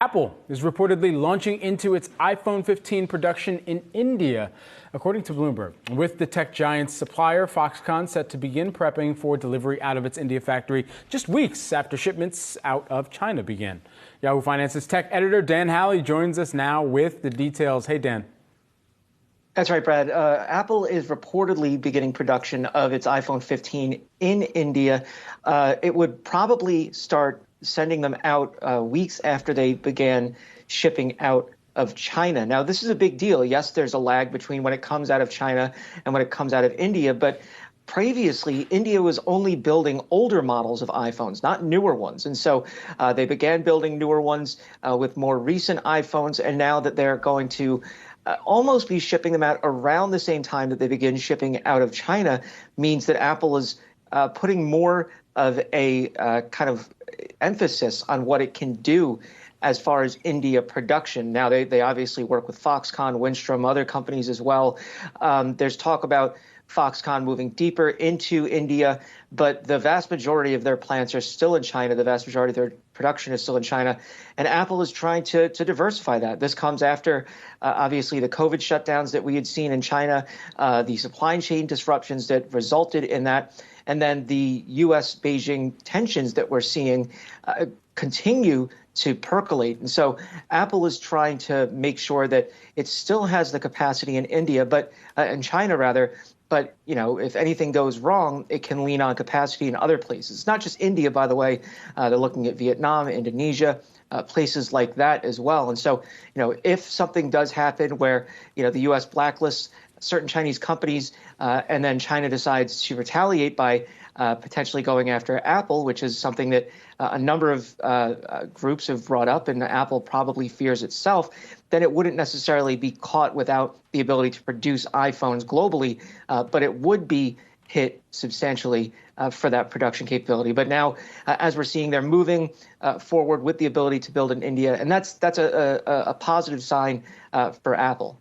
Apple is reportedly launching into its iPhone 15 production in India, according to Bloomberg, with the tech giant's supplier Foxconn set to begin prepping for delivery out of its India factory just weeks after shipments out of China begin. Yahoo Finance's tech editor Dan Howley joins us now with the details. Hey, Dan. That's right, Brad. Apple is reportedly beginning production of its iPhone 15 in India. It would probably start sending them out weeks after they began shipping out of China. Now, this is a big deal. Yes, there's a lag between when it comes out of China and when it comes out of India, but previously, India was only building older models of iPhones, not newer ones. And so they began building newer ones with more recent iPhones, and now that they're going to almost be shipping them out around the same time that they begin shipping out of China means that Apple is putting more of a kind of emphasis on what it can do as far as India production. Now, they obviously work with Foxconn, Windstrom, other companies as well. There's talk about Foxconn moving deeper into India, but the vast majority of their plants are still in China. The vast majority of their production is still in China, and Apple is trying to diversify that. This comes after, obviously, the COVID shutdowns that we had seen in China, the supply chain disruptions that resulted in that, and then the U.S.-Beijing tensions that we're seeing continue to percolate. And so Apple is trying to make sure that it still has the capacity in India, but in China rather. But, you know, if anything goes wrong, it can lean on capacity in other places. It's not just India, by the way. They're looking at Vietnam, Indonesia, places like that as well. And so, you know, if something does happen where, you know, the U.S. blacklists certain Chinese companies and then China decides to retaliate by potentially going after Apple, which is something that a number of groups have brought up and Apple probably fears itself, then it wouldn't necessarily be caught without the ability to produce iPhones globally, but it would be hit substantially for that production capability. But now, as we're seeing, they're moving forward with the ability to build in India, and that's a positive sign for Apple.